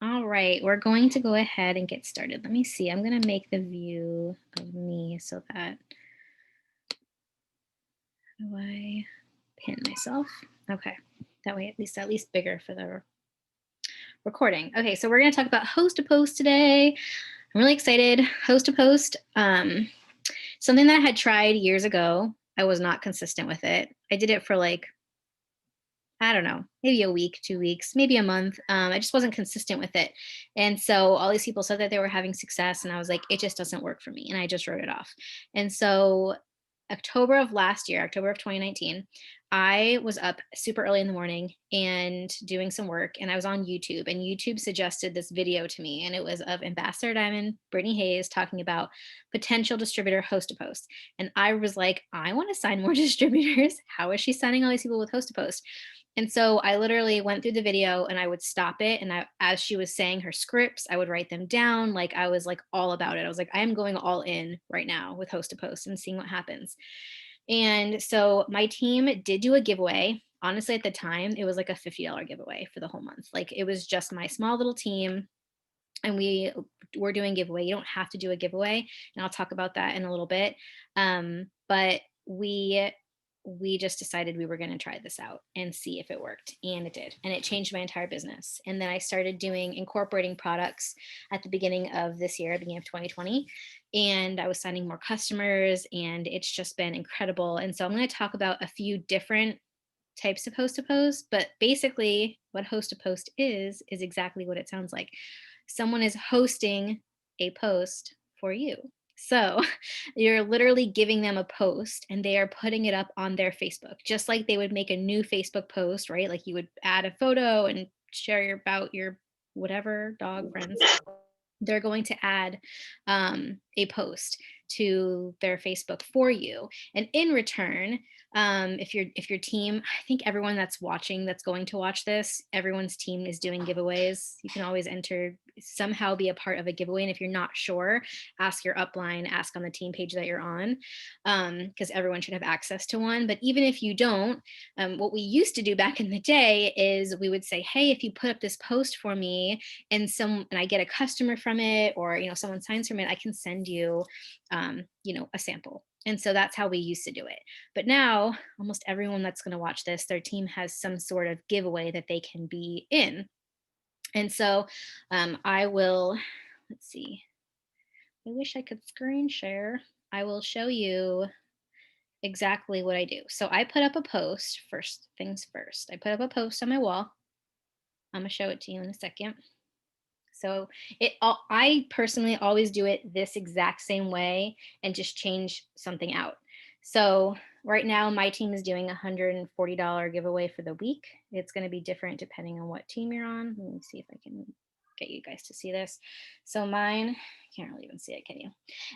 All right, we're going to go ahead and get started. Let me see. I'm going to make the view of me so that, how do I pin myself? Okay, that way at least bigger for the recording. Okay, so we're going to talk about host a post today. I'm really excited. Host a post, something that I had tried years ago. I was not consistent with it. I did it for like, I don't know, maybe a week, 2 weeks, maybe a month. I just wasn't consistent with it. And so all these people said that they were having success. And I was like, it just doesn't work for me. And I just wrote it off. And so October of last year, October of 2019, I was up super early in the morning and doing some work. And I was on YouTube. And YouTube suggested this video to me. And it was of Ambassador Diamond, Brittany Hayes, talking about potential distributor host to post. And I was like, I want to sign more distributors. How is she signing all these people with host to post? And so I literally went through the video and I would stop it. And as she was saying her scripts, I would write them down. Like I was like all about it. I was like, I am going all in right now with host to post and seeing what happens. And so my team did do a giveaway. Honestly, at the time, it was like a $50 giveaway for the whole month. Like it was just my small little team. And we were doing giveaway. You don't have to do a giveaway. And I'll talk about that in a little bit. But we just decided we were going to try this out and see if it worked, and it did, and it changed my entire business. And then I started incorporating products at the beginning of this year, beginning of 2020, and I was signing more customers, and it's just been incredible. And so I'm going to talk about a few different types of host to post, but basically what host to post is exactly what it sounds like. Someone is hosting a post for you. So you're literally giving them a post and they are putting it up on their Facebook, just like they would make a new Facebook post, right? Like you would add a photo and share about your whatever dog friends. They're going to add a post to their Facebook for you. And in return, if your team, I think everyone that's going to watch this, everyone's team is doing giveaways. You can always somehow be a part of a giveaway. And if you're not sure, ask your upline, ask on the team page that you're on, because everyone should have access to one. But even if you don't, what we used to do back in the day is we would say, hey, if you put up this post for me and I get a customer from it, or someone signs from it, I can send you a sample. And so that's how we used to do it. But now almost everyone that's going to watch this, their team has some sort of giveaway that they can be in. And so I will, let's see, I wish I could screen share. I will show you exactly what I do. So I put up a post, first things first. I put up a post on my wall. I'm going to show it to you in a second. So I personally always do it this exact same way and just change something out. So right now my team is doing a $140 giveaway for the week. It's going to be different depending on what team you're on. Let me see if I can get you guys to see this. So mine, can't really even see it, can you?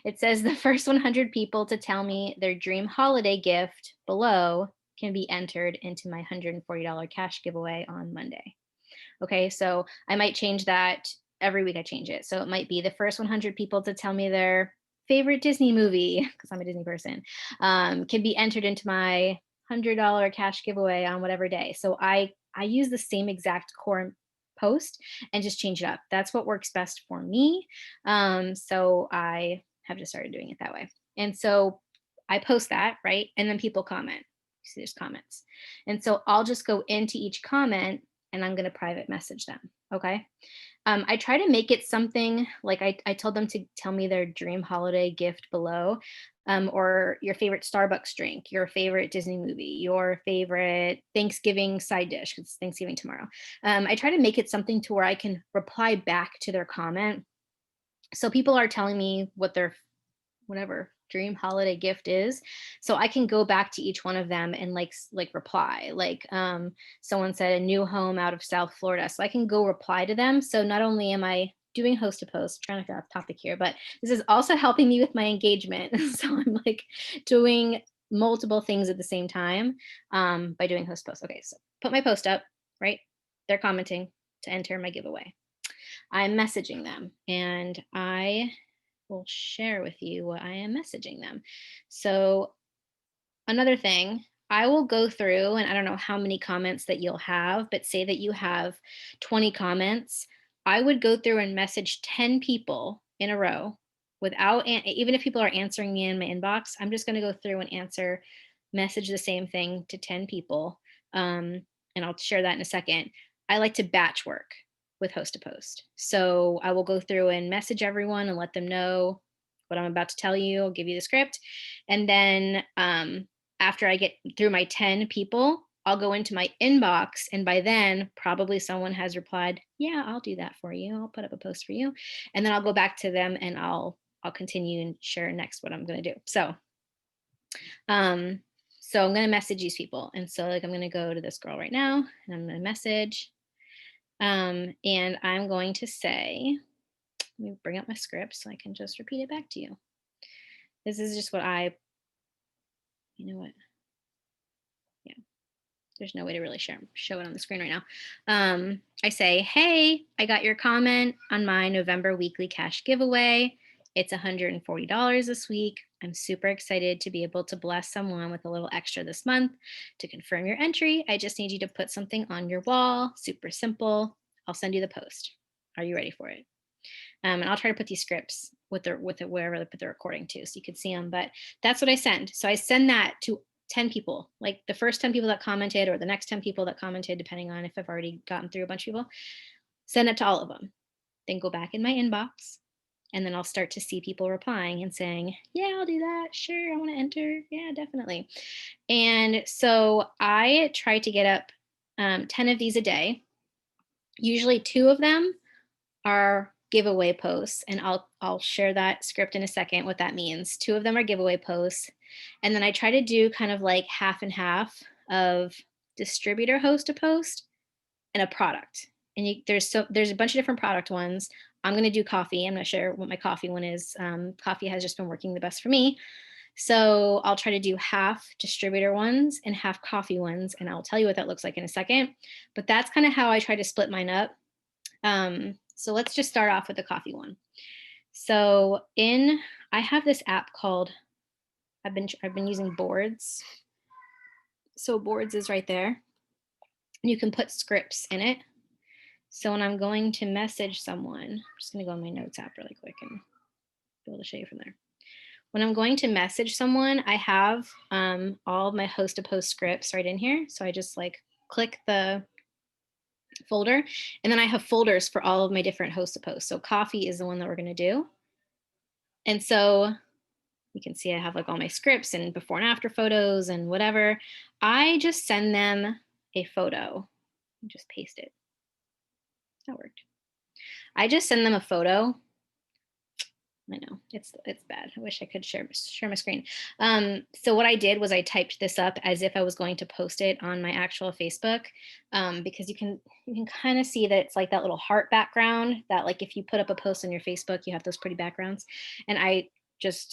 It says the first 100 people to tell me their dream holiday gift below can be entered into my $140 cash giveaway on Monday. Okay, so I might change that every week. I change it. So it might be the first 100 people to tell me their favorite Disney movie, because I'm a Disney person, can be entered into my $100 cash giveaway on whatever day. So I use the same exact core post and just change it up. That's what works best for me. So I have just started doing it that way. And so I post that, right? And then people comment. You see there's comments. And so I'll just go into each comment and I'm going to private message them. Okay. I try to make it something like I told them to tell me their dream holiday gift below, or your favorite Starbucks drink, your favorite Disney movie, your favorite Thanksgiving side dish, because it's Thanksgiving tomorrow. I try to make it something to where I can reply back to their comment. So people are telling me what their whatever dream holiday gift is, so I can go back to each one of them and like reply. Like someone said a new home out of South Florida, so I can go reply to them. So not only am I doing host to post, trying to get off topic here, but this is also helping me with my engagement. So I'm like doing multiple things at the same time by doing host post. Okay, so put my post up, right? They're commenting to enter my giveaway. I'm messaging them, and I will share with you what I am messaging them. So another thing, I will go through, and I don't know how many comments that you'll have, but say that you have 20 comments. I would go through and message 10 people in a row without, even if people are answering me in my inbox, I'm just going to go through and message the same thing to 10 people. And I'll share that in a second. I like to batch work with host to post. So I will go through and message everyone and let them know what I'm about to tell you. I'll give you the script. And then after I get through my 10 people, I'll go into my inbox, and by then probably someone has replied, yeah, I'll do that for you. I'll put up a post for you. And then I'll go back to them and I'll continue and share next what I'm going to do. So I'm going to message these people. And so like, I'm going to go to this girl right now and I'm going to message. And I'm going to say, let me bring up my script so I can just repeat it back to you. This is just what you know what? Yeah, there's no way to really show it on the screen right now. I say, hey, I got your comment on my November weekly cash giveaway. It's $140 this week. I'm super excited to be able to bless someone with a little extra this month. To confirm your entry, I just need you to put something on your wall. Super simple. I'll send you the post. Are you ready for it? And I'll try to put these scripts with it wherever they put the recording to, so you could see them. But that's what I send. So I send that to 10 people, like the first 10 people that commented or the next 10 people that commented, depending on if I've already gotten through a bunch of people, send it to all of them. Then go back in my inbox. And then I'll start to see people replying and saying, yeah, I'll do that. Sure, I want to enter. Yeah, definitely. And so I try to get up 10 of these a day. Usually 2 of them are giveaway posts, and I'll share that script in a second, what that means. 2 of them are giveaway posts. And then I try to do kind of like half and half of distributor host to post and a product. And there's a bunch of different product ones. I'm going to do coffee. I'm going to share what my coffee one is. Coffee has just been working the best for me. So I'll try to do half distributor ones and half coffee ones. And I'll tell you what that looks like in a second. But that's kind of how I try to split mine up. So let's just start off with the coffee one. So I have this app called, I've been using Boards. So Boards is right there. You can put scripts in it. So when I'm going to message someone, I'm just going to go on my notes app really quick and be able to show you from there. When I'm going to message someone, I have all of my host to post scripts right in here. So I just like click the folder, and then I have folders for all of my different host to post. So coffee is the one that we're going to do. And so you can see I have like all my scripts and before and after photos and whatever. I just send them a photo and just paste it. That worked. I just send them a photo. I know it's bad. I wish I could share my screen. So what I did was I typed this up as if I was going to post it on my actual Facebook, because you can kind of see that it's like that little heart background that, like, if you put up a post on your Facebook, you have those pretty backgrounds. And I just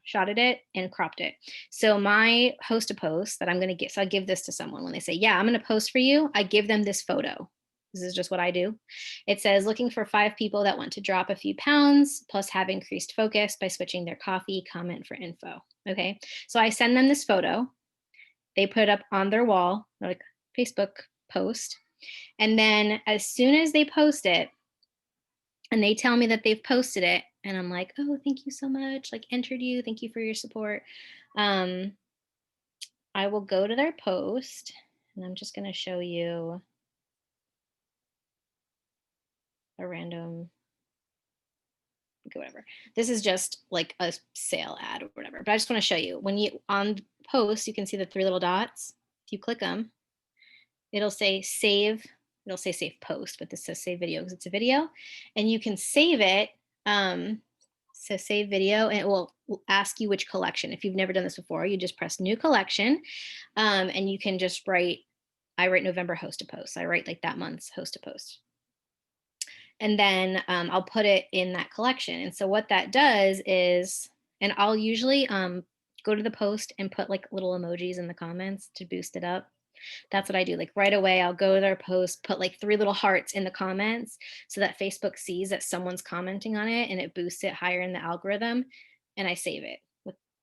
shotted it and cropped it. So my host to post that I'm going to get, so I give this to someone when they say, yeah, I'm going to post for you. I give them this photo. This is just what I do. It says, looking for 5 people that want to drop a few pounds plus have increased focus by switching their coffee, comment for info. Okay. So I send them this photo. They put it up on their wall, like Facebook post. And then as soon as they post it and they tell me that they've posted it, and I'm like, oh, thank you so much. Like, entered you. Thank you for your support. I will go to their post, and I'm just going to show you a random, okay, whatever. This is just like a sale ad or whatever, but I just want to show you, when you on post, you can see the 3 little dots. If you click them, it'll say save. It'll say save post, but this says save video because it's a video, and you can save it. So save video, and it will ask you which collection. If you've never done this before, you just press new collection, and you can just write, I write November host to post. I write like that month's host to post. And then I'll put it in that collection. And so what that does is, and I'll usually go to the post and put like little emojis in the comments to boost it up. That's what I do. Like right away, I'll go to their post, put like 3 little hearts in the comments so that Facebook sees that someone's commenting on it, and it boosts it higher in the algorithm. And I save it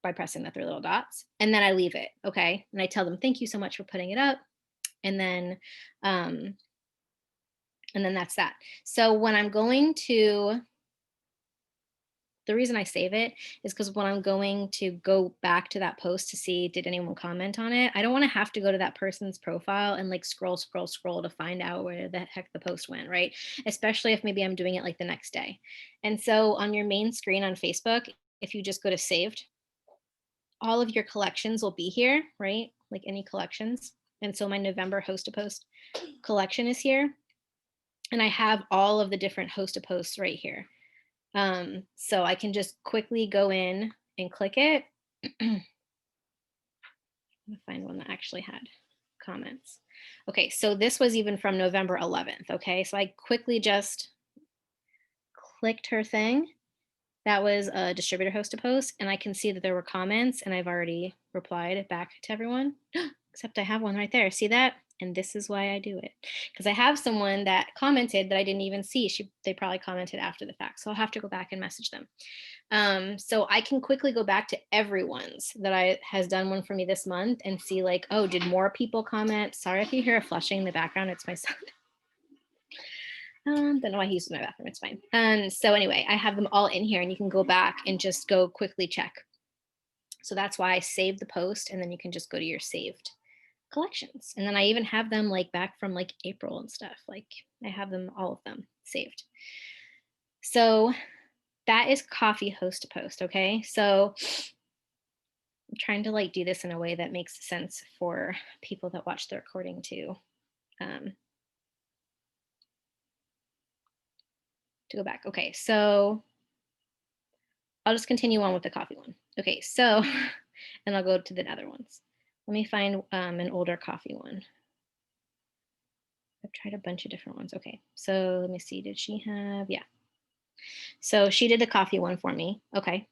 by pressing the 3 little dots, and then I leave it. Okay. And I tell them, thank you so much for putting it up. And then And then that's that. So when I'm going to, the reason I save it is because when I'm going to go back to that post to see, did anyone comment on it? I don't want to have to go to that person's profile and like scroll to find out where the heck the post went, right? Especially if maybe I'm doing it like the next day. And so on your main screen on Facebook, if you just go to saved, all of your collections will be here, right? Like any collections. And so my November host to post collection is here. And I have all of the different host to posts right here. So I can just quickly go in and click it. I'm gonna find one that actually had comments. Okay, so this was even from November 11th. Okay, so I quickly just clicked her thing. That was a distributor host to post, and I can see that there were comments, and I've already replied back to everyone, except I have one right there. See that? And this is why I do it, because I have someone that commented that I didn't even see. They probably commented after the fact, so I'll have to go back and message them. So I can quickly go back to everyone's that has done one for me this month and see like, oh, did more people comment? Sorry if you hear a flushing in the background, it's my son. Don't know why he uses my bathroom, it's fine. So anyway, I have them all in here and you can go back and just go quickly check. So that's why I saved the post, and then you can just go to your saved collections. And then I even have them like back from like April and stuff. Like I have them, all of them saved. So that is coffee host to post. Okay. So I'm trying to like do this in a way that makes sense for people that watch the recording too. To go back. Okay. So I'll just continue on with the coffee one. Okay. So, and I'll go to the other ones. Let me find an older coffee one. I've tried a bunch of different ones. Okay. So let me see. Did she have, yeah. So she did the coffee one for me. Okay.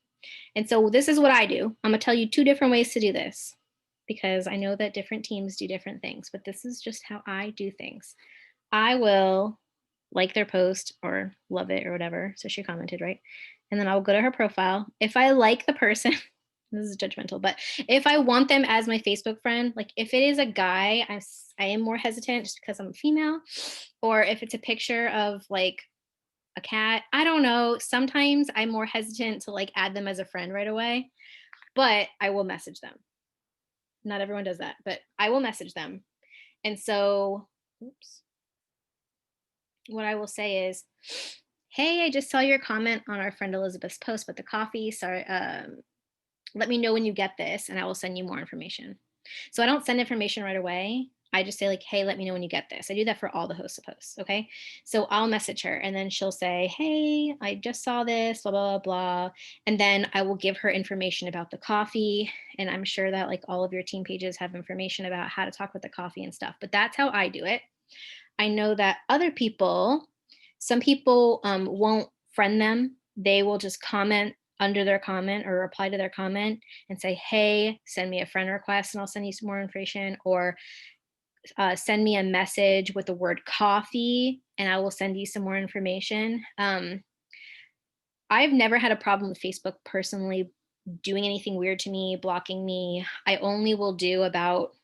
And so this is what I do. I'm gonna tell you 2 different ways to do this because I know that different teams do different things, but this is just how I do things. I will like their post or love it or whatever. So she commented, right? And then I'll go to her profile. If I like the person, this is judgmental, but if I want them as my Facebook friend, like if it is a guy, I am more hesitant just because I'm a female, or if it's a picture of like a cat, I don't know. Sometimes I'm more hesitant to like add them as a friend right away, but I will message them. Not everyone does that, but I will message them. And so, oops, what I will say is, hey, I just saw your comment on our friend Elizabeth's post about the coffee. Sorry, let me know when you get this and I will send you more information. So I don't send information right away. I just say like, hey, let me know when you get this. I do that for all the hosts of posts. Okay. So I'll message her and then she'll say, hey, I just saw this, blah, blah, blah. And then I will give her information about the coffee. And I'm sure that like all of your team pages have information about how to talk with the coffee and stuff, but that's how I do it. I know that other people, some people won't friend them. They will just comment under their comment or reply to their comment and say, hey, send me a friend request and I'll send you some more information, or send me a message with the word coffee and I will send you some more information. I've never had a problem with Facebook personally doing anything weird to me, blocking me. I only will do about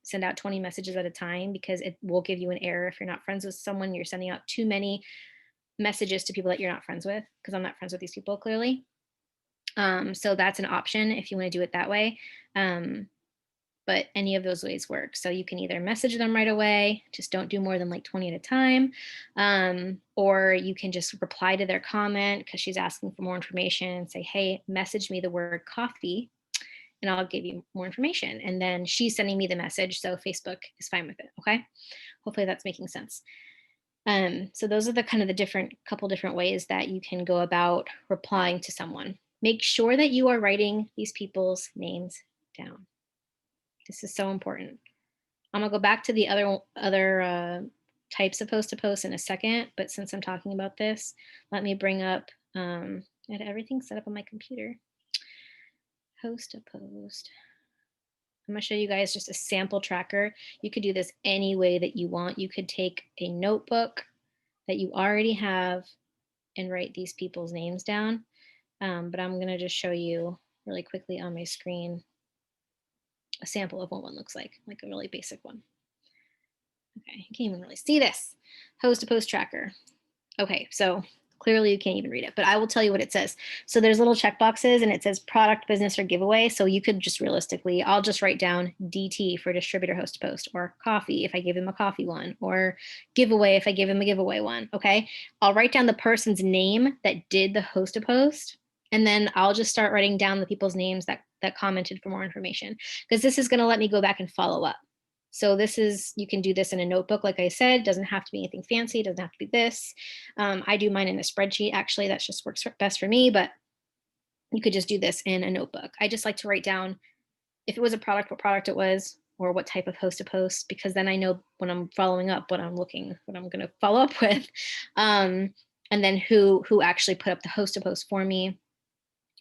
send out 20 messages at a time because it will give you an error if you're not friends with someone. You're sending out too many messages to people that you're not friends with, because I'm not friends with these people clearly. So that's an option if you want to do it that way. But any of those ways work. So you can either message them right away, just don't do more than like 20 at a time, or you can just reply to their comment because she's asking for more information and say, hey, message me the word coffee and I'll give you more information. And then she's sending me the message. So Facebook is fine with it. Okay. Hopefully that's making sense. So those are the kind of the couple different ways that you can go about replying to someone. Make sure that you are writing these people's names down. This is so important. I'm gonna go back to the other types of post to post in a second, but since I'm talking about this, let me bring up, I had everything set up on my computer. Host to post. I'm gonna show you guys just a sample tracker. You could do this any way that you want. You could take a notebook that you already have and write these people's names down. But I'm gonna just show you really quickly on my screen a sample of what one looks like a really basic one. Okay, you can't even really see this. Host to post tracker. Okay, so clearly you can't even read it, but I will tell you what it says. So there's little check boxes and it says product, business, or giveaway. So you could just realistically, I'll just write down DT for distributor host to post, or coffee if I give him a coffee one, or giveaway if I give him a giveaway one. Okay, I'll write down the person's name that did the host to post. And then I'll just start writing down the people's names that commented for more information, because this is going to let me go back and follow up. So this is, you can do this in a notebook. Like I said, doesn't have to be anything fancy. It doesn't have to be this. I do mine in a spreadsheet. Actually, that just works best for me, but you could just do this in a notebook. I just like to write down if it was a product, what product it was, or what type of host to post, because then I know when I'm following up, what I'm going to follow up with. And then who actually put up the host to post for me.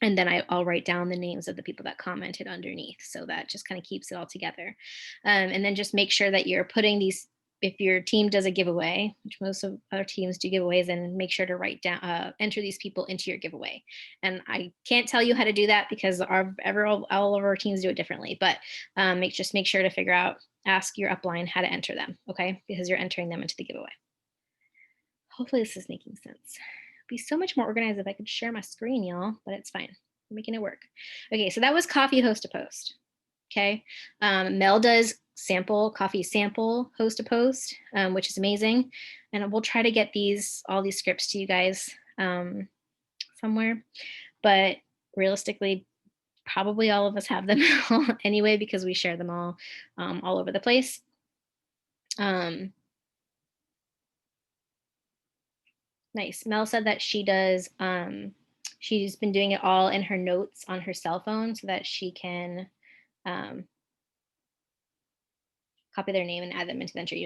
And then I'll write down the names of the people that commented underneath. So that just kind of keeps it all together. And then just make sure that you're putting these, if your team does a giveaway, which most of our teams do giveaways, and make sure to write down, enter these people into your giveaway. And I can't tell you how to do that because all of our teams do it differently, but just make sure to figure out, ask your upline how to enter them, okay? Because you're entering them into the giveaway. Hopefully this is making sense. Be so much more organized if I could share my screen, y'all, but it's fine. We're making it work. Okay, so that was coffee host to post. Okay, Mel does coffee sample host to post, which is amazing. And we'll try to get all these scripts to you guys somewhere. But realistically, probably all of us have them anyway, because we share them all over the place. Nice. Mel said that she does, she's been doing it all in her notes on her cell phone so that she can copy their name and add them into the entry.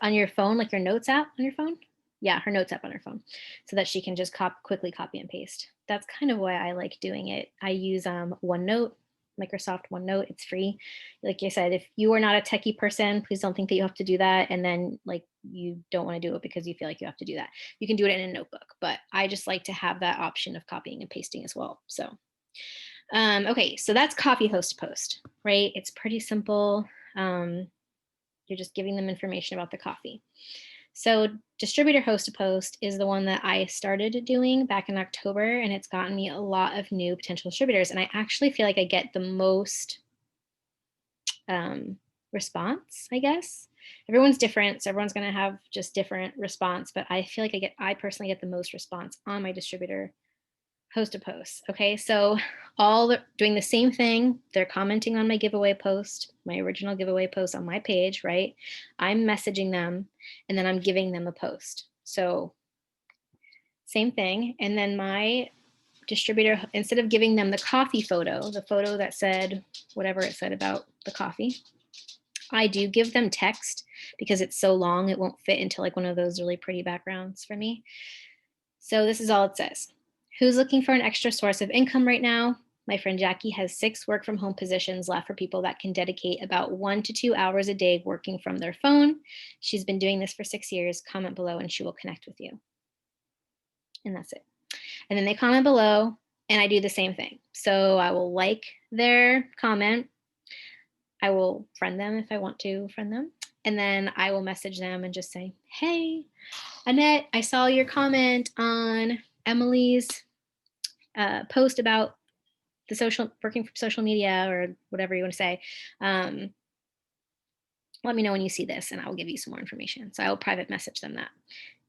On your phone, like your notes app on your phone? Yeah, her notes app on her phone, so that she can just quickly copy and paste. That's kind of why I like doing it. I use OneNote, Microsoft OneNote. It's free. Like I said, if you are not a techie person, please don't think that you have to do that. And then like you don't want to do it because you feel like you have to do that. You can do it in a notebook, but I just like to have that option of copying and pasting as well. So, okay, so that's coffee host to post, right? It's pretty simple. You're just giving them information about the coffee. So distributor host to post is the one that I started doing back in October, and it's gotten me a lot of new potential distributors. And I actually feel like I get the most response, I guess. Everyone's different, so everyone's going to have just different response, but I feel like I personally get the most response on my distributor host to post. Okay, so doing the same thing. They're commenting on my giveaway post, my original giveaway post on my page, right? I'm messaging them and then I'm giving them a post. So same thing. And then my distributor, instead of giving them the coffee photo, the photo that said whatever it said about the coffee, I do give them text because it's so long, it won't fit into like one of those really pretty backgrounds for me. So this is all it says. Who's looking for an extra source of income right now? My friend Jackie has 6 work from home positions left for people that can dedicate about 1 to 2 hours a day working from their phone. She's been doing this for 6 years. Comment below and she will connect with you. And that's it. And then they comment below and I do the same thing. So I will like their comment. I will friend them if I want to friend them. And then I will message them and just say, hey, Annette, I saw your comment on Emily's post about the working from social media or whatever you want to say. Let me know when you see this and I'll give you some more information. So I will private message them that.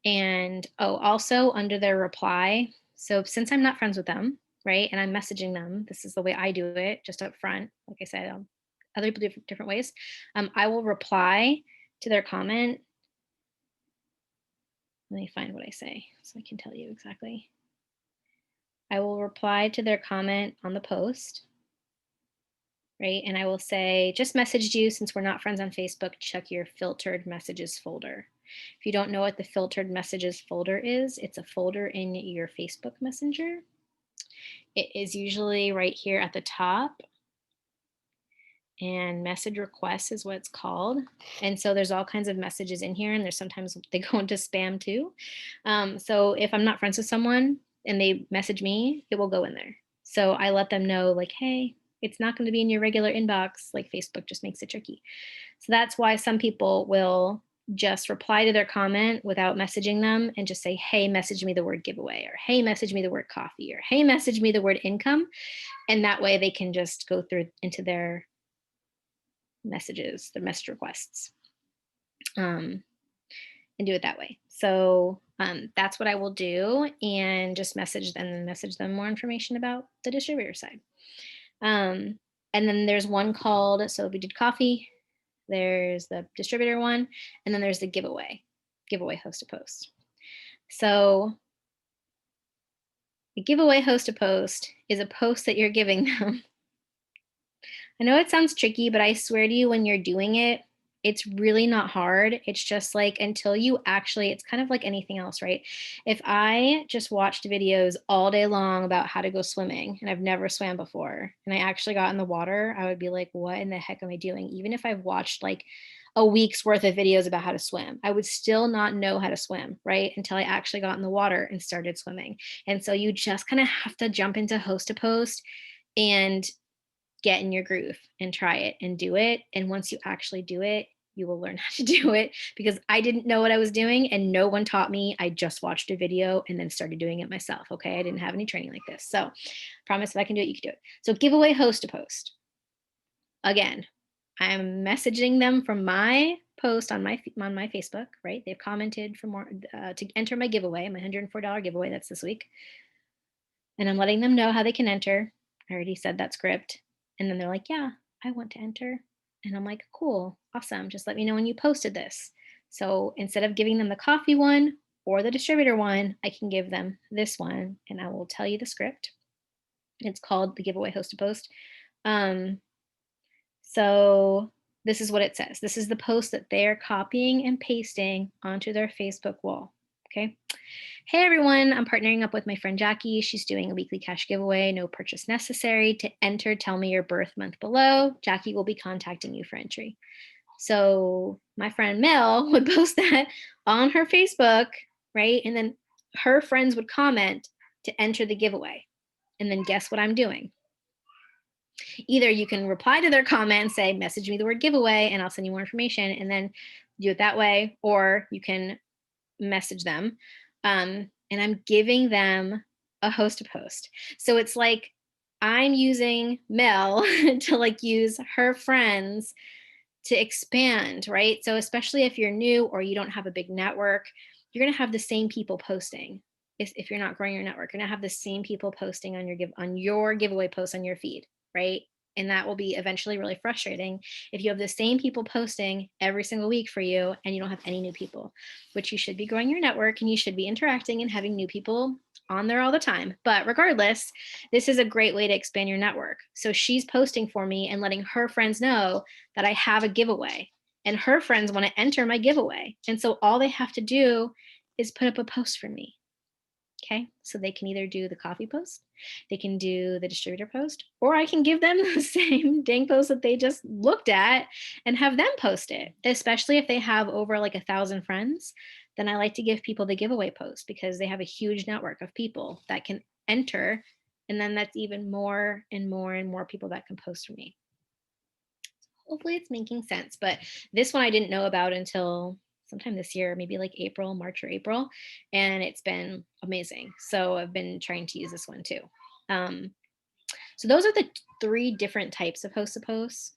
And also under their reply. So since I'm not friends with them, right, and I'm messaging them, this is the way I do it, just up front. Like I said, other people do different ways. I will reply to their comment. Let me find what I say so I can tell you exactly. I will reply to their comment on the post, right? And I will say, just messaged you, since we're not friends on Facebook, check your filtered messages folder. If you don't know what the filtered messages folder is, it's a folder in your Facebook Messenger. It is usually right here at the top. And message requests is what it's called. And so there's all kinds of messages in here, and there's sometimes they go into spam too. So if I'm not friends with someone and they message me, it will go in there. So I let them know like, hey, it's not going to be in your regular inbox. Like Facebook just makes it tricky. So that's why some people will just reply to their comment without messaging them and just say, hey, message me the word giveaway, or hey, message me the word coffee, or hey, message me the word income. And that way they can just go through into their messages, their message requests, and do it that way. So that's what I will do, and just message them more information about the distributor side. And then there's one called, so we did coffee, there's the distributor one, and then there's the giveaway host a post. So the giveaway host a post is a post that you're giving them. I know it sounds tricky, but I swear to you, when you're doing it, it's really not hard. It's just like, until you actually, it's kind of like anything else, right? If I just watched videos all day long about how to go swimming, and I've never swam before, and I actually got in the water, I would be like, what in the heck am I doing? Even if I've watched like a week's worth of videos about how to swim, I would still not know how to swim, right? Until I actually got in the water and started swimming. And so you just kind of have to jump into host to post and get in your groove and try it and do it. And once you actually do it, you will learn how to do it, because I didn't know what I was doing and no one taught me. I just watched a video and then started doing it myself. Okay. I didn't have any training like this. So promise, if I can do it, you can do it. So giveaway host to post. Again, I'm messaging them from my post on my Facebook, right? They've commented for more to enter my giveaway, my $104 giveaway. That's this week. And I'm letting them know how they can enter. I already said that script. And then they're like, yeah, I want to enter. And I'm like, cool, awesome. Just let me know when you posted this. So instead of giving them the coffee one or the distributor one, I can give them this one, and I will tell you the script. It's called the giveaway host to post. So this is what it says. This is the post that they're copying and pasting onto their Facebook wall. Okay. Hey everyone, I'm partnering up with my friend Jackie. She's doing a weekly cash giveaway, no purchase necessary. To enter, tell me your birth month below. Jackie will be contacting you for entry. So my friend Mel would post that on her Facebook, right? And then her friends would comment to enter the giveaway. And then guess what I'm doing? Either you can reply to their comment and say, message me the word giveaway and I'll send you more information, and then do it that way, or you can message them. And I'm giving them a host to post. So it's like I'm using Mel to like use her friends to expand, right? So especially if you're new or you don't have a big network, you're going to have the same people posting. If you're not growing your network, you're going to have the same people posting on your giveaway posts on your feed, right? And that will be eventually really frustrating if you have the same people posting every single week for you and you don't have any new people, which you should be growing your network and you should be interacting and having new people on there all the time. But regardless, this is a great way to expand your network. So she's posting for me and letting her friends know that I have a giveaway, and her friends want to enter my giveaway. And so all they have to do is put up a post for me. Okay, so they can either do the coffee post, they can do the distributor post, or I can give them the same dang post that they just looked at and have them post it. Especially if they have over like 1,000 friends, then I like to give people the giveaway post because they have a huge network of people that can enter. And then that's even more and more and more people that can post for me. Hopefully it's making sense, but this one I didn't know about until sometime this year, maybe like March or April, and it's been amazing. So I've been trying to use this one too. So those are the 3 different types of host to posts.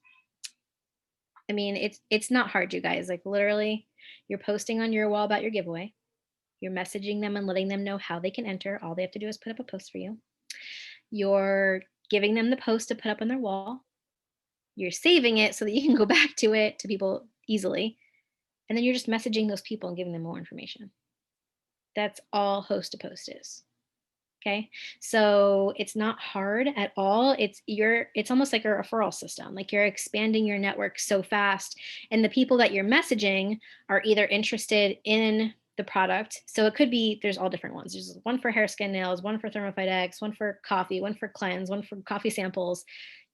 I mean, it's not hard, you guys. Like literally, you're posting on your wall about your giveaway. You're messaging them and letting them know how they can enter. All they have to do is put up a post for you. You're giving them the post to put up on their wall. You're saving it so that you can go back to it to people easily. And then you're just messaging those people and giving them more information. That's all host to post is. Okay. So it's not hard at all. It's almost like a referral system. Like you're expanding your network so fast, and the people that you're messaging are either interested in the product. So it could be, there's all different ones. There's one for hair, skin, nails, one for Thermophyte X, one for coffee, one for cleanse, one for coffee samples.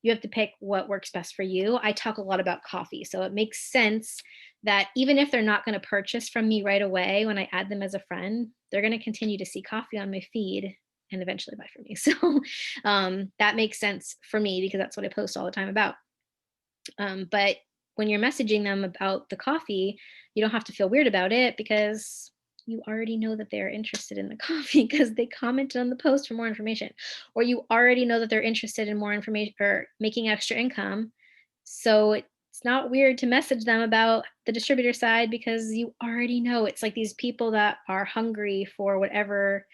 You have to pick what works best for you. I talk a lot about coffee, so it makes sense that even if they're not going to purchase from me right away, when I add them as a friend, they're going to continue to see coffee on my feed and eventually buy from me. So that makes sense for me because that's what I post all the time about. But when you're messaging them about the coffee, you don't have to feel weird about it because you already know that they're interested in the coffee because they commented on the post for more information, or you already know that they're interested in more information or making extra income. So it's not weird to message them about the distributor side because you already know. It's like these people that are hungry for whatever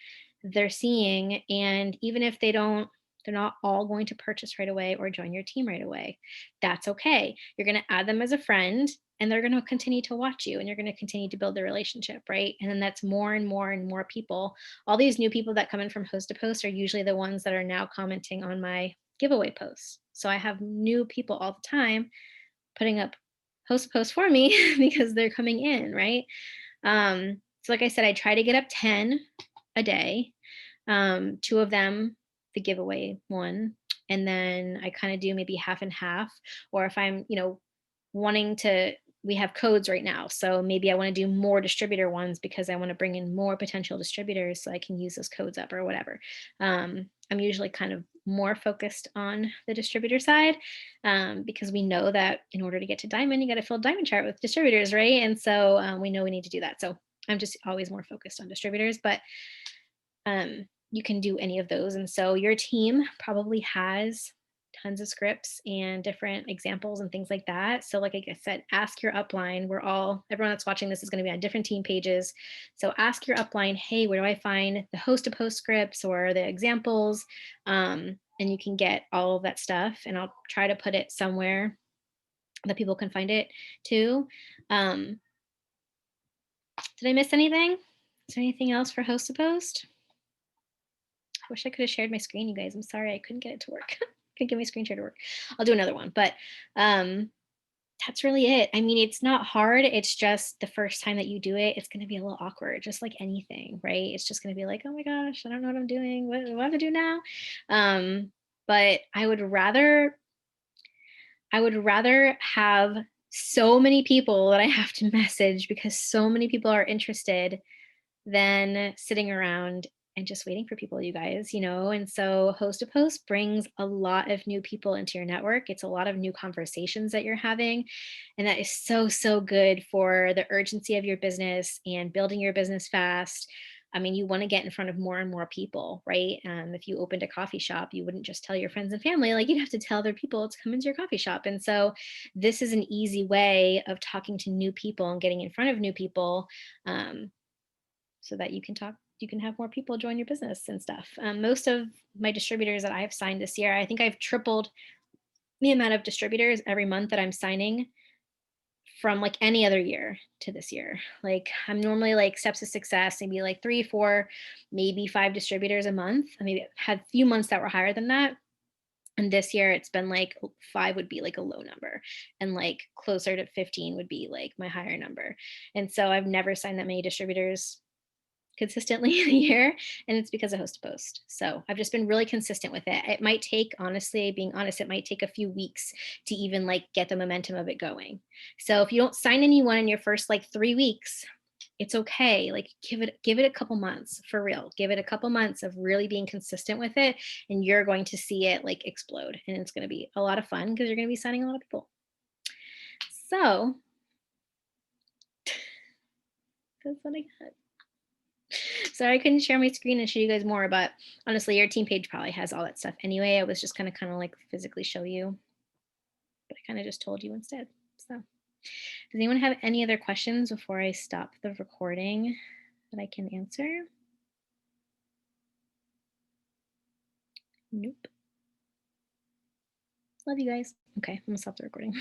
they're seeing. And even if they're not all going to purchase right away or join your team right away. That's okay. You're going to add them as a friend and they're going to continue to watch you and you're going to continue to build the relationship, right? And then that's more and more and more people. All these new people that come in from host to post are usually the ones that are now commenting on my giveaway posts. So I have new people all the time putting up host to post for me because they're coming in, right? So like I said, I try to get up 10 a day. 2 of them, the giveaway one, and then I kind of do maybe half and half. Or if I'm, wanting to, we have codes right now, so maybe I want to do more distributor ones because I want to bring in more potential distributors so I can use those codes up or whatever. I'm usually kind of more focused on the distributor side because we know that in order to get to diamond, you got to fill diamond chart with distributors, right? And so we know we need to do that. So I'm just always more focused on distributors, but you can do any of those. And so your team probably has tons of scripts and different examples and things like that. So like I said, ask your upline. Everyone that's watching this is going to be on different team pages. So ask your upline, hey, where do I find the host to post scripts or the examples? And you can get all of that stuff. And I'll try to put it somewhere that people can find it too. Did I miss anything? Is there anything else for host to post? I wish I could have shared my screen, you guys. I'm sorry I couldn't get it to work. Couldn't get my screen share to work. I'll do another one, but that's really it. I mean, it's not hard. It's just the first time that you do it, it's going to be a little awkward, just like anything, right? It's just going to be like, oh my gosh, I don't know what I'm doing. What do I have to do now? But I would rather have so many people that I have to message because so many people are interested than sitting around and just waiting for people, you guys, and so host to post brings a lot of new people into your network. It's a lot of new conversations that you're having. And that is so, so good for the urgency of your business and building your business fast. I mean, you want to get in front of more and more people, right? If you opened a coffee shop, you wouldn't just tell your friends and family, like you'd have to tell other people to come into your coffee shop. And so this is an easy way of talking to new people and getting in front of new people. So that you can have more people join your business and stuff. Most of my distributors that I've signed this year, I think I've tripled the amount of distributors every month that I'm signing from like any other year to this year. Like I'm normally like steps to success, maybe like 3, 4, maybe 5 distributors a month. I mean, had a few months that were higher than that. And this year it's been like 5 would be like a low number and like closer to 15 would be like my higher number. And so I've never signed that many distributors consistently in a year, and it's because of host to post. So I've just been really consistent with it. It might take, honestly, being honest, it might take a few weeks to even like get the momentum of it going. So if you don't sign anyone in your first like 3 weeks, it's okay. Like give it a couple months, for real. Give it a couple months of really being consistent with it, and you're going to see it like explode. And it's going to be a lot of fun because you're going to be signing a lot of people. So that's what I got. Sorry I couldn't share my screen and show you guys more, but honestly, your team page probably has all that stuff anyway. I was just kind of like physically show you, but I kind of just told you instead. So does anyone have any other questions before I stop the recording that I can answer? Nope. Love you guys. Okay, I'm gonna stop the recording.